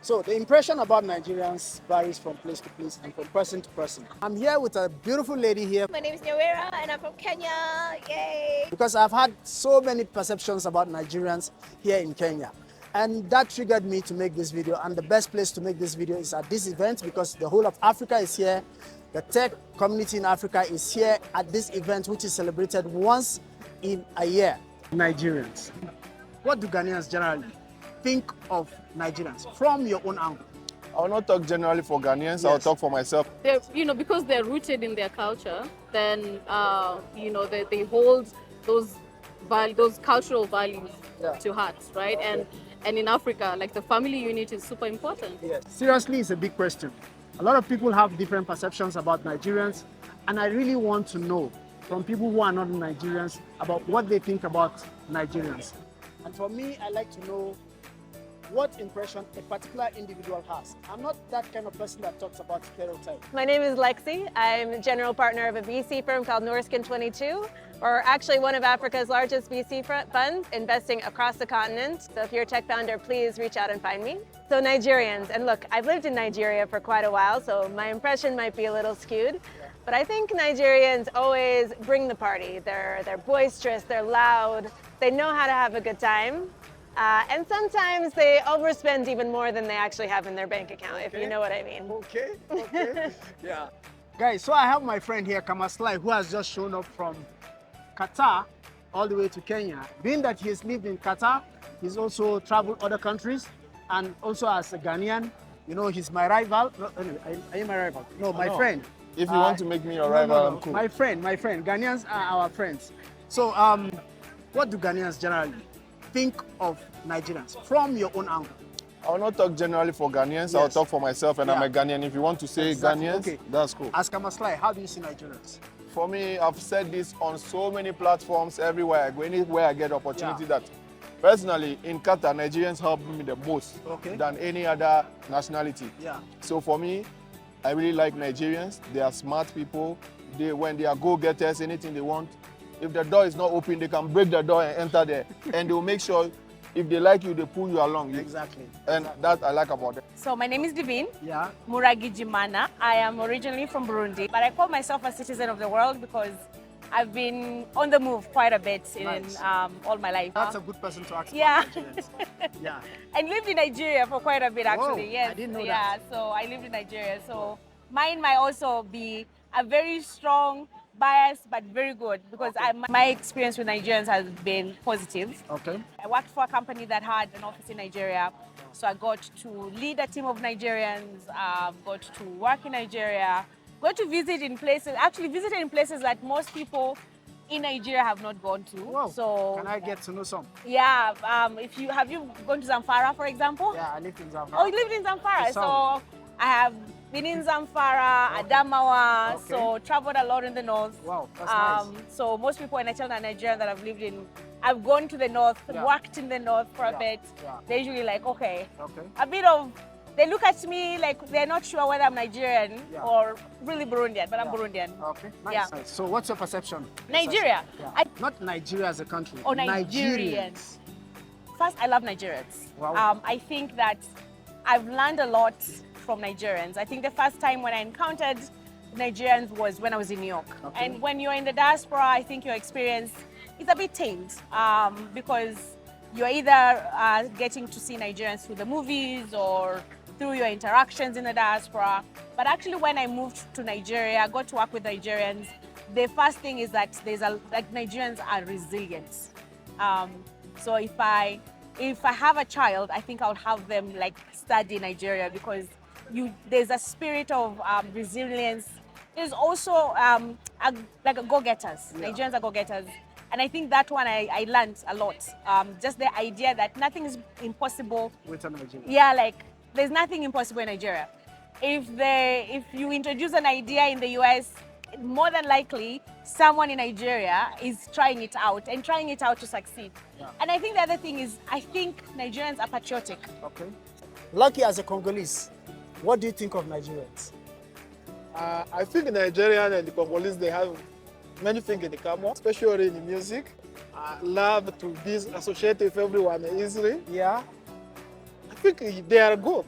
So the impression about Nigerians varies from place to place and from person to person. I'm here with a beautiful lady here My name is Nyawera and I'm from Kenya. Yay! because I've had so many perceptions about Nigerians here in Kenya. And that triggered me to make this video. And the best place to make this video is at this event because the whole of Africa is here. The tech community in Africa is here at this event, which is celebrated once in a year. Nigerians. What do Ghanaians generally think of Nigerians from your own angle? I will not talk generally for Ghanaians. Yes. I'll talk for myself. Because they're rooted in their culture, then they hold those cultural values to heart, right? Okay. And in Africa, like the family unit is super important. Yes. Seriously, it's a big question. A lot of people have different perceptions about Nigerians, and I really want to know from people who are not Nigerians about what they think about Nigerians. And for me, I like to know what impression a particular individual has. I'm not that kind of person that talks about stereotypes. My name is Lexi. I'm general partner of a VC firm called Norskin 22. We're actually one of Africa's largest VC funds investing across the continent. So if you're a tech founder, please reach out and find me. So Nigerians, and look, I've lived in Nigeria for quite a while, so my impression might be a little skewed. But I think Nigerians always bring the party. They're boisterous, they're loud, they know how to have a good time. And sometimes they overspend even more than they actually have in their bank account, if you know what I mean. Okay. Yeah. Guys, so I have my friend here, Kamaslai, who has just shown up from Qatar all the way to Kenya. Being that he's lived in Qatar, he's also traveled other countries, and also as a Ghanaian, he's my rival. No, anyway, are you my rival? No, my friend. If you want to make me your rival, I'm cool. My friend. Ghanaians are our friends. So, what do Ghanaians generally think of Nigerians from your own angle? I will not talk generally for Ghanaians. I'll talk for myself, and I'm a Ghanaian. If you want to say Ghanaians, Okay. that's cool. As Kamaslai, how do you see Nigerians? For me, I've said this on so many platforms everywhere I go, anywhere I get opportunity that personally in Qatar, Nigerians help me the most than any other nationality. Yeah. So for me, I really like Nigerians. They are smart people. When they are go-getters, anything they want, if the door is not open, they can break the door and enter there. And they will make sure if they like you, they pull you along. Exactly. And that I like about them. So my name is Divine Yeah. Muragijimana. I am originally from Burundi, but I call myself a citizen of the world because I've been on the move quite a bit in all my life. That's a good person to ask. Yeah. Yeah. I lived in Nigeria for quite a bit actually. Whoa, yes. I didn't know yeah. that. So I lived in Nigeria. So mine might also be a very strong bias, but very good because my experience with Nigerians has been positive. Okay. I worked for a company that had an office in Nigeria, so I got to lead a team of Nigerians, got to work in Nigeria, got to visited in places that most people in Nigeria have not gone to. Wow. So Can I get to know some? yeah, have you gone to Zamfara, for example? Yeah, I lived in Zamfara. Oh, you lived in Zamfara. So I have been in Zamfara, Adamawa, so traveled a lot in the north. Wow, that's nice. So most people in Nigeria that I've lived in, I've gone to the north, worked in the north for a bit. They're usually like, okay, a bit of, they look at me like they're not sure whether I'm Nigerian or really Burundian, but I'm Burundian. Okay, nice. Yeah. Nice. So what's your perception? Nigeria. Yeah. Not Nigeria as a country. Oh, Nigerians. First, I love Nigerians. Wow. I think that I've learned a lot from Nigerians. I think the first time when I encountered Nigerians was when I was in New York. Okay. And when you're in the diaspora, I think your experience is a bit tamed because you're either getting to see Nigerians through the movies or through your interactions in the diaspora. But actually when I moved to Nigeria, I got to work with Nigerians, the first thing is that Nigerians are resilient. So if I have a child, I think I would have them study Nigeria because there's a spirit of resilience. There's also go-getters. Nigerians are go-getters. And I think that one I learned a lot. Just the idea that nothing is impossible. With a Nigerian. Yeah, there's nothing impossible in Nigeria. If you introduce an idea in the US, more than likely, someone in Nigeria is trying it out and trying it out to succeed. Yeah. And I think the other thing is, I think Nigerians are patriotic. Okay. Lucky as a Congolese, what do you think of Nigerians? I think Nigerian and the Congolese, they have many things in common, especially in music. I love to be associated with everyone easily. Yeah. I think they are good.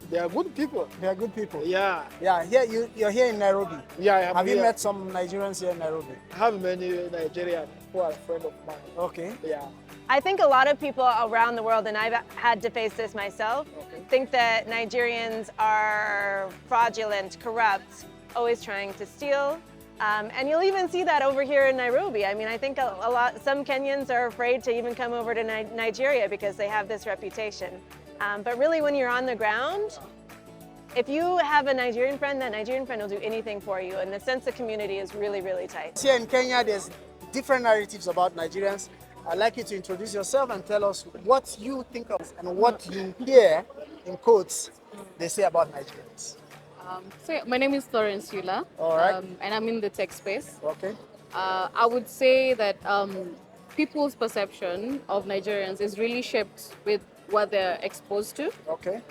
They are good people. They are good people. Yeah. Yeah, here you're here in Nairobi. Yeah, I am Have you here. met some Nigerians here in Nairobi? I have many Nigerians who are friends of mine. Okay. Yeah. I think a lot of people around the world, and I've had to face this myself, think that Nigerians are fraudulent, corrupt, always trying to steal. And you'll even see that over here in Nairobi. I mean, I think some Kenyans are afraid to even come over to Nigeria because they have this reputation. But really, when you're on the ground, if you have a Nigerian friend, that Nigerian friend will do anything for you. And the sense of community is really, really tight. Here in Kenya, there's different narratives about Nigerians. I'd like you to introduce yourself and tell us what you think of and what you hear, in quotes, they say about Nigerians. So my name is Florence Yula, All right. and I'm in the tech space. Okay. I would say that people's perception of Nigerians is really shaped with what they're exposed to. Okay.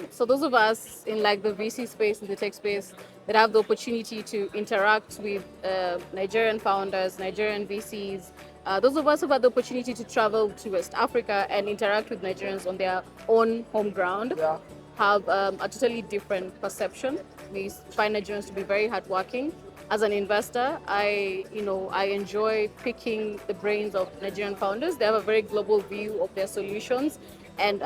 So those of us in like the VC space, in the tech space, that have the opportunity to interact with Nigerian founders, Nigerian VCs, those of us who have had the opportunity to travel to West Africa and interact with Nigerians on their own home ground, Yeah. have a totally different perception. We find Nigerians to be very hardworking. As an investor, I enjoy picking the brains of Nigerian founders. They have a very global view of their solutions, and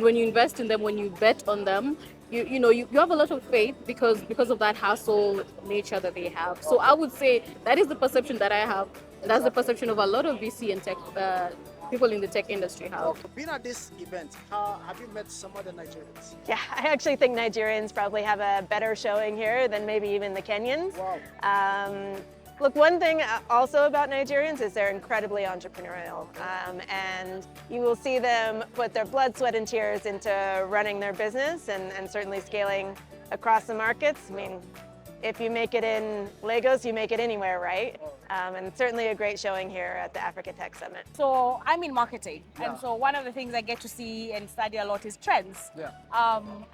when you invest in them, when you bet on them, you have a lot of faith because of that hustle nature that they have. So I would say that is the perception that I have. And that's the perception of a lot of VC and tech people in the tech industry have. Being at this event, have you met some other Nigerians? Yeah, I actually think Nigerians probably have a better showing here than maybe even the Kenyans. Wow. Look, one thing also about Nigerians is they're incredibly entrepreneurial, and you will see them put their blood, sweat, and tears into running their business and certainly scaling across the markets. I mean, if you make it in Lagos, you make it anywhere, right? And certainly a great showing here at the Africa Tech Summit. So I'm in marketing, Yeah. and so one of the things I get to see and study a lot is trends. Yeah.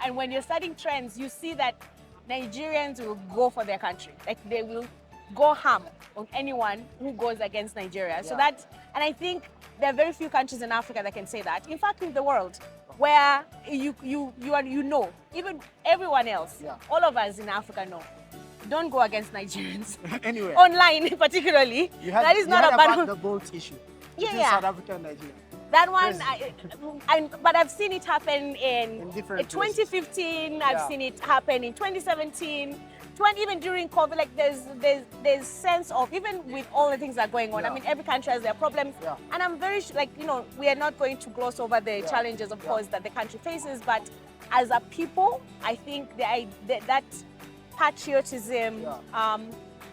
And when you're studying trends, you see that Nigerians will go for their country. Like they will go ham on anyone who goes against Nigeria. So Yeah. and I think there are very few countries in Africa that can say that. In fact, in the world, where even everyone else, Yeah. all of us in Africa know. Don't go against Nigerians. Anyway. Online, particularly. That is not a bad about the boat issue. Yeah, between yeah. South Africa and Nigeria. That one, Crazy. but I've seen it happen in different 2015. I've Yeah. seen it happen in 2017. Even during COVID, like there's sense of, even with all the things that are going on. Yeah. I mean, every country has their problems, Yeah. and I'm very we are not going to gloss over the challenges, of Yeah. course, that the country faces. But as a people, I think that patriotism,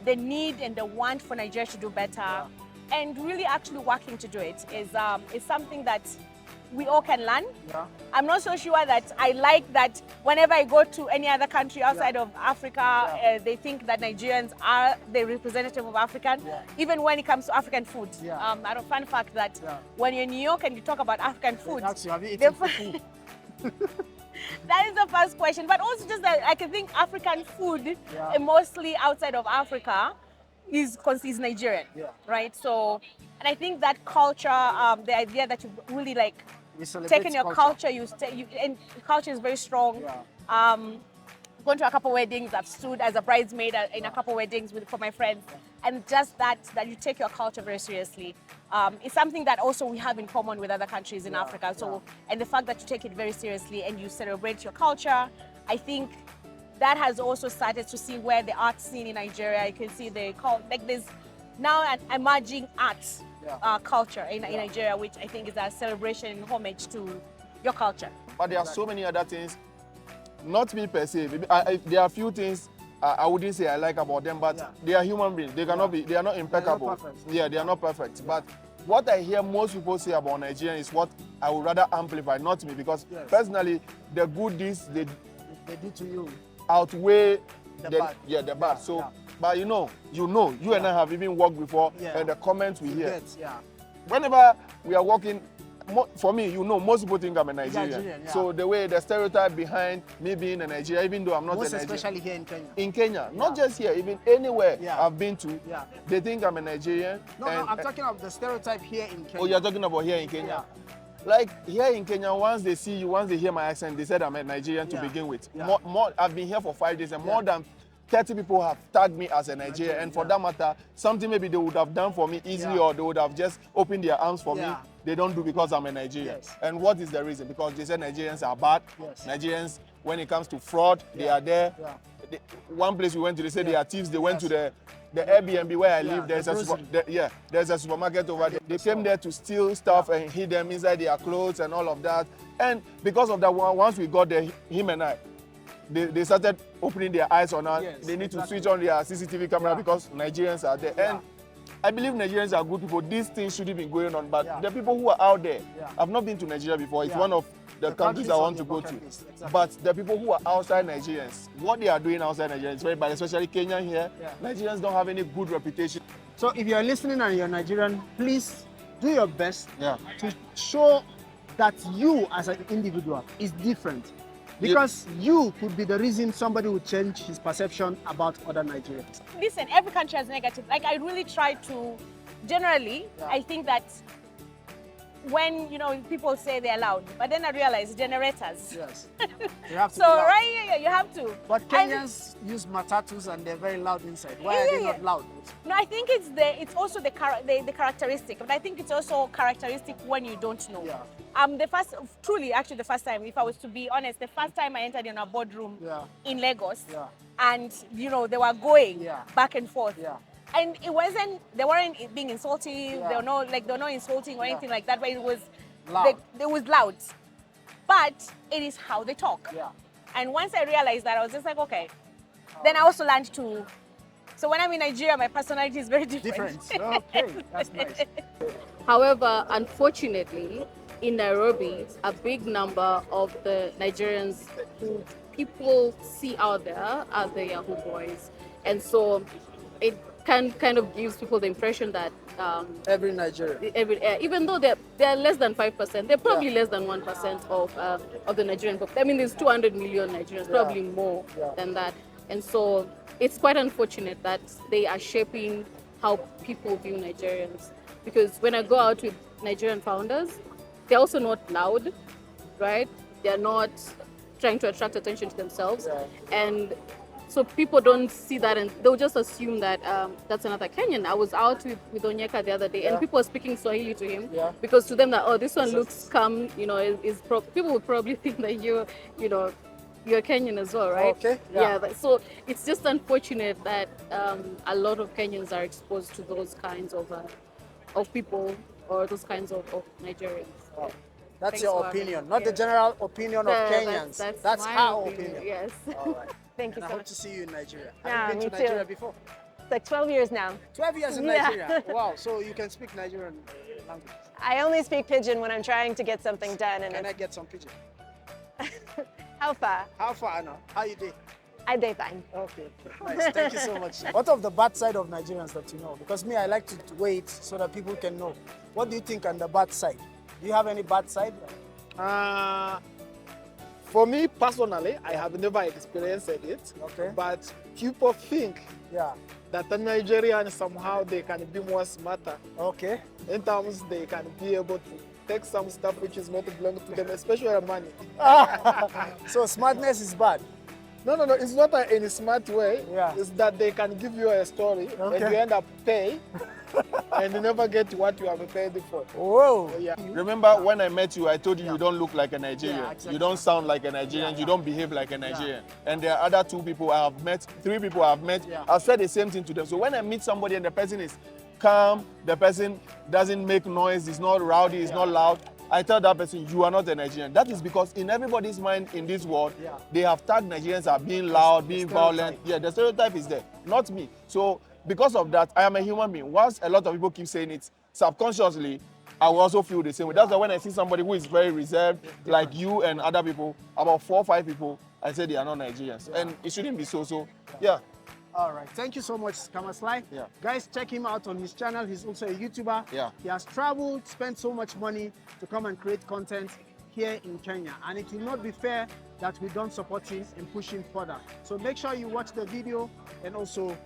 the need and the want for Nigeria to do better, and really actually working to do it is something that we all can learn. Yeah. I'm not so sure that I like that whenever I go to any other country outside of Africa, they think that Nigerians are the representative of African, even when it comes to African food. Yeah. I don't find fact that when you're in New York and you talk about African food, Ask you, have you the eaten fir- fufu? that is the first question. But also just that I can think African food, Yeah. mostly outside of Africa, is Nigerian, Yeah. right? So, and I think that culture, the idea that you really like We celebrate taking your culture, and culture is very strong. Yeah. Gone to a couple weddings. I've stood as a bridesmaid in a couple weddings for my friends, and just that you take your culture very seriously. It's something that also we have in common with other countries in Africa. So, and the fact that you take it very seriously and you celebrate your culture, I think that has also started to see where the art scene in Nigeria. You can see there's now an emerging art culture in Nigeria, which I think is a celebration and homage to your culture. But there are so many other things, not me per se. Maybe there are a few things I wouldn't say I like about them, but they are human beings. They cannot be. They are not impeccable. perfect. Yeah, they are not perfect. But what I hear most people say about Nigerians is what I would rather amplify, not me, because personally, the good deeds they do to you outweigh the bad. Yeah, the bad. So, yeah. but you and I have even worked before, and the comments we hear. Whenever we are walking, for me, most people think I'm a Nigerian. So the way the stereotype behind me being a Nigerian, even though I'm not a Nigerian. Especially here in Kenya. In Kenya, not just here, even anywhere I've been to, Yeah. they think I'm a Nigerian. No, I'm talking about the stereotype here in Kenya. Oh, you're talking about here in Kenya? Like here in Kenya, once they see you, once they hear my accent, they said I'm a Nigerian to begin with. I've been here for 5 days and more than 30 people have tagged me as a Nigerian. And for that matter, something maybe they would have done for me easily or they would have just opened their arms for me. They don't do because I'm a Nigerian. And what is the reason? Because they said Nigerians are bad. Nigerians, when it comes to fraud, they are there. One place we went to, they said they are thieves. They went to the Airbnb where I live. There's there's a supermarket over there. They came there to steal stuff and hid them inside their clothes and all of that. And because of that, once we got there, him and I, they started opening their eyes on us. They need to switch on their CCTV camera because Nigerians are there. And I believe Nigerians are good people. These things shouldn't be going on. But the people who are out there, I've not been to Nigeria before. It's one of the countries I want to go to. But the people who are outside Nigerians, what they are doing outside Nigeria is very bad, especially Kenya here. Nigerians don't have any good reputation. So if you're listening and you're Nigerian, please do your best to show that you as an individual is different. Because you could be the reason somebody would change his perception about other Nigerians. Listen, every country has negative. Like I really try to, generally, I think that when, you know, people say they're loud, but then I realize generators. Yes. You have to so, right, you have to. But Kenyans use matatus and they're very loud inside. Why are they not loud? No, I think it's also the characteristic, but I think it's also characteristic when you don't know. The first time, if I was to be honest, the first time I entered in a boardroom in Lagos, and you know they were going back and forth, and they weren't being insulting, they were not insulting or anything like that, but it was loud. It was loud, but it is how they talk. And once I realized that, I was just like, okay. Then I also learned to. So when I'm in Nigeria, my personality is very different. Okay, that's nice. However, unfortunately, in Nairobi, a big number of the Nigerians who people see out there are the Yahoo boys. And so it kind of gives people the impression that every Nigerian, even though they're less than 5%, they're probably less than 1% of the Nigerian population. I mean, there's 200 million Nigerians, probably more than that. And so it's quite unfortunate that they are shaping how people view Nigerians. Because when I go out with Nigerian founders, they're also not loud, right? They're not trying to attract attention to themselves. And so people don't see that and they'll just assume that that's another Kenyan. I was out with Onyeka the other day and people were speaking Swahili to him because to them that, oh, this one looks calm, you know, people would probably think that you're Kenyan as well, right? Okay. So it's just unfortunate that a lot of Kenyans are exposed to those kinds of people or those kinds of Nigerians. That's your opinion, not the general opinion of Kenyans. That's our opinion. Yes. All right. Thank you I so hope much. to see you in Nigeria. Yeah, Have you been to Nigeria before? It's like 12 years now. 12 years in Nigeria. Wow. So you can speak Nigerian language. I only speak Pigeon when I'm trying to get something done. And Can I get some Pigeon? How far? How far now? How you doing? I day fine. Okay, nice. Thank you so much. What of the bad side of Nigerians that you know? Because me, I like to wait so that people can know. What do you think on the bad side? Do you have any bad side? For me personally, I have never experienced it. Okay. But people think that the Nigerians somehow they can be more smarter. Okay. In terms they can be able to take some stuff which is not belong to them, especially money. So smartness is bad? No, it's not in a smart way. Yeah. It's that they can give you a story and you end up paying and you never get what you have paid for. Whoa. So, yeah. Remember when I met you, I told you you don't look like a Nigerian. Yeah, exactly. You don't sound like a Nigerian. You don't behave like a Nigerian. And there are other 2 people I have met, 3 people I have met. I've said the same thing to them. So when I meet somebody and the person is calm, the person doesn't make noise, is not rowdy, is not loud, I tell that person, you are not a Nigerian. That is because in everybody's mind in this world, they have tagged Nigerians as being loud, being violent. Yeah, the stereotype is there, not me. So because of that, I am a human being. Once a lot of people keep saying it, subconsciously, I will also feel the same way. That's why when I see somebody who is very reserved, like you and other people, about 4 or 5 people, I say they are not Nigerians. And it shouldn't be so. Yeah. All right. Thank you so much, Kamaslai. Yeah. Guys, check him out on his channel. He's also a YouTuber. Yeah. He has traveled, spent so much money to come and create content here in Kenya. And it will not be fair that we don't support him and push him further. So make sure you watch the video and also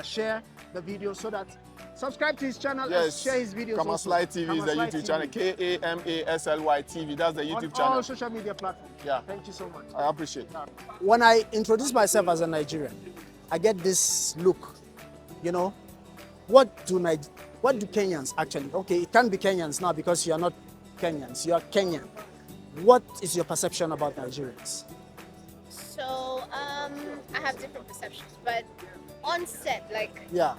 share the video so that Subscribe to his channel and Yes. share his videos. Kamasly TV is the Kamasly YouTube TV. channel. Kamasly TV. That's the On YouTube all channel. social media platforms. Yeah. Thank you so much. I appreciate it. When I introduce myself as a Nigerian, I get this look, you know. What do Kenyans actually? Okay, it can't be Kenyans now because you are not Kenyans. You are Kenyan. What is your perception about Nigerians? So I have different perceptions, but on set, Yeah,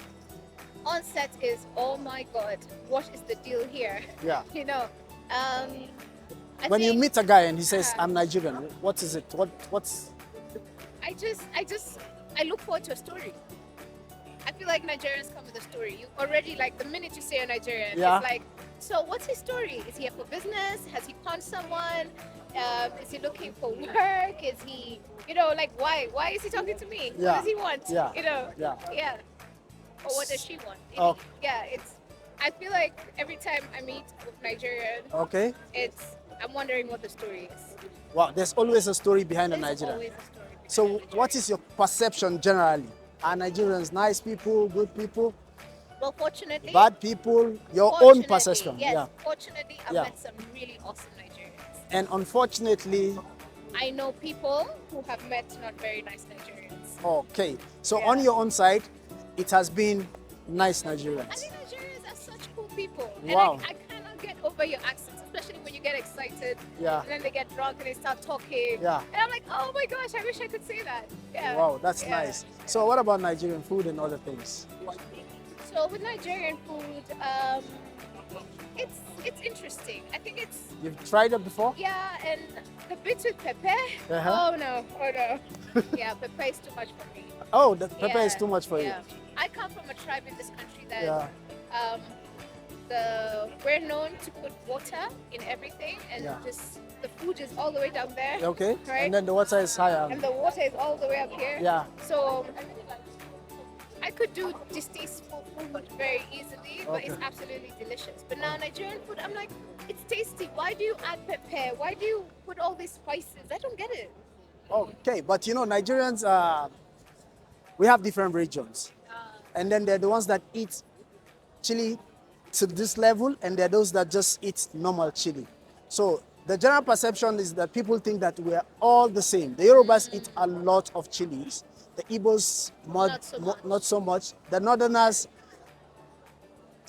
on set is, oh my God, what is the deal here? yeah. You know, When you meet a guy and he says, "I'm Nigerian," what is it? What's? I look forward to a story. I feel like Nigerians come with a story. You already, like, the minute you say a Nigerian, Yeah. it's like, so what's his story? Is he here for business? Has he conned someone? Is he looking for work? Is he, you know, like, why? Why is he talking to me? Yeah. What does he want? Yeah. You know? Yeah. Yeah. Or what does she want? Oh. Yeah, I feel like every time I meet with Nigerian, Okay. I'm wondering what the story is. Wow, there's always a story behind a There's Nigerian. always a story behind So, a Nigerian. what is your perception generally? Are Nigerians nice people, good people, Well, fortunately, bad people? Your own fortunately, perception. Yes, Yeah. fortunately, I've Yeah. met some really awesome Nigerians. And unfortunately, I know people who have met not very nice Nigerians. okay. So Yeah. on your own side, it has been nice I Nigerians. think Nigerians are such cool people. Wow. And I cannot get over your accents, especially when you get excited. Yeah. And then they get drunk and they start talking. Yeah. And I'm like, oh my gosh, I wish I could say that. Yeah. Wow, that's Yeah. nice. So what about Nigerian food and other things? So with Nigerian food, it's interesting. I think it's, You've tried it before? yeah, and the bits with pepper. Uh-huh. Oh no. Yeah, pepper is too much for me. Oh, the pepper is Yeah, too much for yeah. I come from a tribe in this country that Yeah. we're known to put water in everything, and Yeah. just the food is all the way down there, you. Okay. Right. And then the water is higher. and the water is all the way up here. Yeah. So I could do distasteful food very easily, but it's Okay. absolutely delicious. But now Nigerian food, I'm like, it's tasty. Why do you add pepper? Why do you put all these spices? I don't get it. Okay, but you know, Nigerians, we have different regions. And then there are the ones that eat chili to this level, and there are those that just eat normal chili. So the general perception is that people think that we are all the same. The Yorubas eat a lot of chilies. The Igbos, not so much. The Northerners,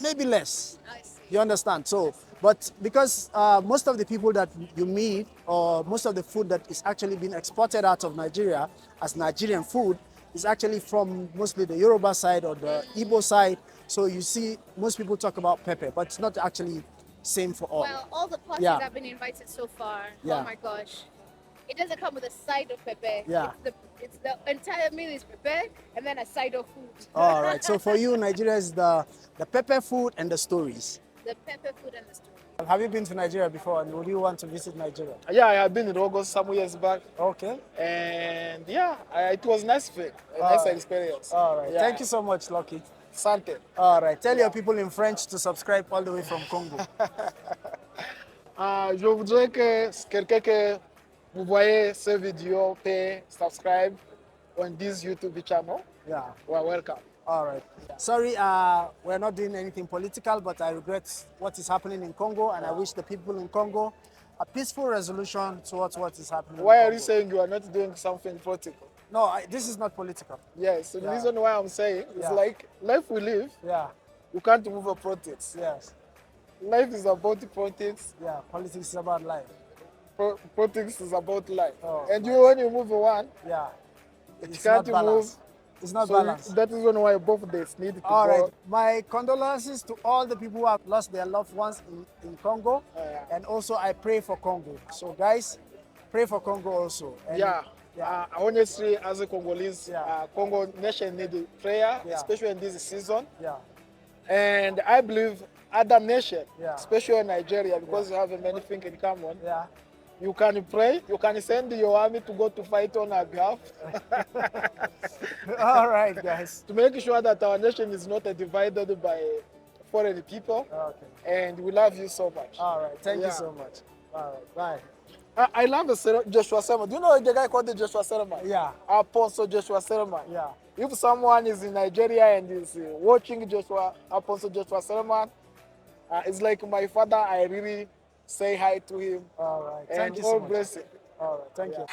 maybe less. I see. You understand? So, but because most of the people that you meet, or most of the food that is actually being exported out of Nigeria as Nigerian food, is actually from mostly the Yoruba side or the Igbo side. So you see, most people talk about pepper, but it's not actually same for all. Well, all the parties Yeah. I've been invited so far, Yeah. oh my gosh, it doesn't come with a side of pepper. Yeah. It's the entire meal is prepared, and then a side of food. All right. So for you, Nigeria is the pepper food and the stories. The pepper food and the story. Have you been to Nigeria before, and would you want to visit Nigeria? Yeah, I have been in August some years back, Okay. and yeah, it was nice thing, a nice experience. All right. Yeah. Thank you so much, Lucky. Sante. All right. Tell your people in French to subscribe all the way from Congo. Je voudrais que quelqu'un que vous voyez ce vidéo peut subscribe on this YouTube channel. Yeah. You are welcome. All right. Sorry, we're not doing anything political, but I regret what is happening in Congo, and I wish the people in Congo a peaceful resolution towards what is happening. Why in are Congo. you saying you are not doing something political? No, this is not political. Yes, the Yeah. reason why I'm saying is Yeah. like life we live, Yeah. you can't move a politics. Yes. Life is about politics. Yeah. Politics is about life. Politics is about life. Oh, And you, when you move one, Yeah. you It's can't not balanced. It's not So balanced. that is why both days need to All go. right. My condolences to all the people who have lost their loved ones in Congo. Yeah. And also, I pray for Congo. So, guys, pray for Congo also. And Yeah. Honestly, as a Congolese, Yeah. Congo nation need prayer, Yeah. especially in this season. Yeah. And I believe other nation, Yeah. especially Nigeria, because you have many things in common. Yeah. You can pray. You can send your army to go to fight on our behalf All right, guys. to make sure that our nation is not divided by foreign people. Okay. And we love you so much. All right. Thank you Yeah. so much. All right. Bye. I love Joshua Selman. Do you know the guy called Joshua Selman? Yeah. Apostle Joshua Selman. Yeah. if someone is in Nigeria and is watching Apostle Joshua Selman, it's like my father. I really say hi to him. All right. And Thank you all so much. blessing. All right. Thank you.